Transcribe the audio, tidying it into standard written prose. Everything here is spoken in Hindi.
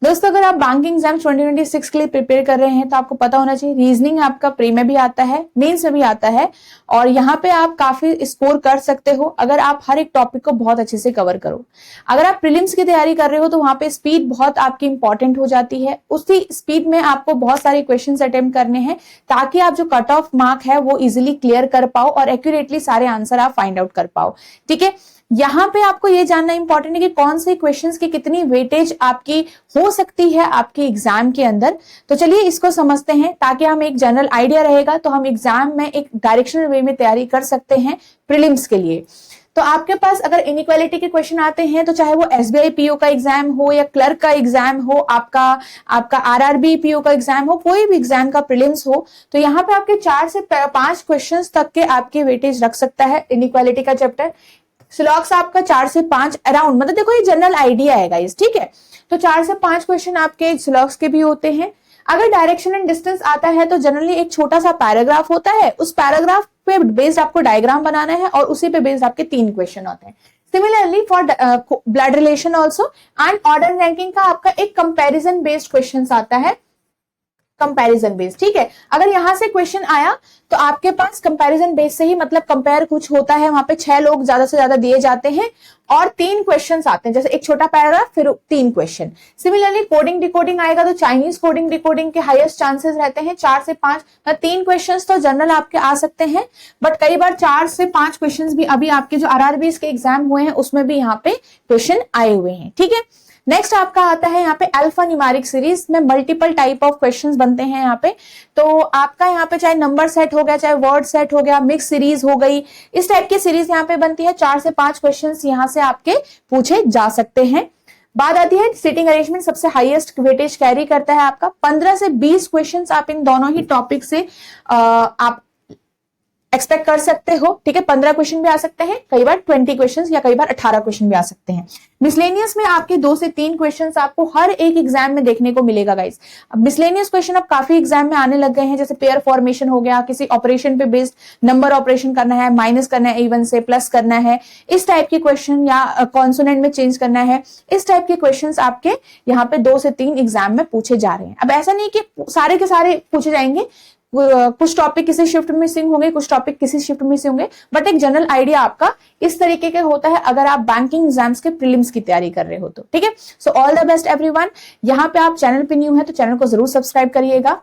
दोस्तों अगर आप बैंकिंग एग्जाम 2026 के लिए प्रिपेयर कर रहे हैं तो आपको पता होना चाहिए रीजनिंग आपका प्री में भी आता है, मेंस में भी आता है और यहाँ पे आप काफी स्कोर कर सकते हो अगर आप हर एक टॉपिक को बहुत अच्छे से कवर करो। अगर आप प्रीलिम्स की तैयारी कर रहे हो तो वहां पे स्पीड बहुत आपकी इंपॉर्टेंट हो जाती है। उसी स्पीड में आपको बहुत सारे क्वेश्चंस अटेम्प्ट करने हैं ताकि आप जो कट ऑफ मार्क है वो इजिली क्लियर कर पाओ और एक्यूरेटली सारे आंसर आप फाइंड आउट कर पाओ। ठीक है, यहाँ पे आपको ये जानना इंपॉर्टेंट है कि कौन से क्वेश्चंस की कितनी वेटेज आपकी हो सकती है आपके एग्जाम के अंदर। तो चलिए इसको समझते हैं ताकि हम एक जनरल आइडिया रहेगा तो हम एग्जाम में एक डायरेक्शनल वे में तैयारी कर सकते हैं प्रीलिम्स के लिए। तो आपके पास अगर इनइक्वालिटी के क्वेश्चन आते हैं तो चाहे वो एसबीआई पीओ का एग्जाम हो या क्लर्क का एग्जाम हो, आपका आरआरबी पीओ का एग्जाम हो, कोई भी एग्जाम का प्रीलिम्स हो, तो यहाँ पे आपके 4 से 5 क्वेश्चंस तक के आपके वेटेज रख सकता है इनइक्वालिटी का चैप्टर। स्लॉग्स आपका 4 से 5 अराउंड, मतलब देखो ये जनरल आइडिया है गाइस, ठीक है। तो 4 से 5 क्वेश्चन आपके स्लॉग्स के भी होते हैं। अगर डायरेक्शन एंड डिस्टेंस आता है तो जनरली एक छोटा सा पैराग्राफ होता है, उस पैराग्राफ पे बेस्ड आपको डायग्राम बनाना है और उसी पे बेस्ड आपके 3 क्वेश्चन होते हैं। Similarly for blood relation also and order ranking का आपका एक कंपैरिजन बेस्ड क्वेश्चन आता है, कंपैरिजन बेस्ड, ठीक है। अगर यहां से क्वेश्चन आया तो आपके पास कंपैरिजन बेस्ड से ही मतलब कंपेयर कुछ होता है, वहां पे 6 लोग ज्यादा से ज्यादा दिए जाते हैं और 3 क्वेश्चंस आते हैं, जैसे एक छोटा पैराग्राफ फिर 3 क्वेश्चन। सिमिलरली कोडिंग डिकोडिंग आएगा तो चाइनीज कोडिंग डिकोडिंग के हाईएस्ट चांसेस रहते हैं 4 से 5, 3 क्वेश्चंस तो जनरल आपके आ सकते हैं, बट कई बार 4 से 5 क्वेश्चंस भी अभी आपके जो आरआरबीज के एग्जाम हुए हैं उसमें भी यहाँ पे क्वेश्चन आए हुए हैं, ठीक है। नेक्स्ट आपका आता है यहाँ पे अल्फा न्यूमेरिक सीरीज में मल्टीपल टाइप ऑफ क्वेश्चंस बनते हैं यहाँ पे। तो आपका यहाँ पे चाहे नंबर सेट हो गया, चाहे वर्ड सेट हो गया, मिक्स सीरीज हो गई, इस टाइप की सीरीज यहाँ पे बनती है। 4 से 5 क्वेश्चंस यहाँ से आपके पूछे जा सकते हैं। बात आती है सिटिंग अरेंजमेंट, सबसे हाईएस्ट वेटेज कैरी करता है आपका। 15 से 20 क्वेश्चंस आप इन दोनों ही टॉपिक से आप एक्सपेक्ट कर सकते हो, ठीक है। 15 क्वेश्चन भी आ सकते हैं, कई बार 20 क्वेश्चंस या कई बार 18 क्वेश्चन भी आ सकते हैं। मिसलेनियस में आपके 2 से 3 क्वेश्चंस आपको हर एक एग्जाम में देखने को मिलेगा गाइस। अब मिसलेनियस क्वेश्चन अब काफी एग्जाम में आने लग गए हैं, जैसे पेयर फॉर्मेशन हो गया, किसी ऑपरेशन पे बेस्ड नंबर ऑपरेशन करना है, माइनस करना है इवन से, प्लस करना है, इस टाइप के क्वेश्चन, या कॉन्सोनेंट में चेंज करना है, इस टाइप के क्वेश्चन आपके यहाँ पे 2 से 3 एग्जाम में पूछे जा रहे हैं। अब ऐसा नहीं कि सारे के सारे पूछे जाएंगे, कुछ टॉपिक किसी शिफ्ट में मिसिंग होंगे, कुछ टॉपिक किसी शिफ्ट में मिसिंग होंगे, बट एक जनरल आइडिया आपका इस तरीके का होता है अगर आप बैंकिंग एग्जाम्स के प्रीलिम्स की तैयारी कर रहे हो तो, ठीक है। So all the best everyone. यहाँ पे आप चैनल पे न्यू है तो चैनल को जरूर सब्सक्राइब करिएगा।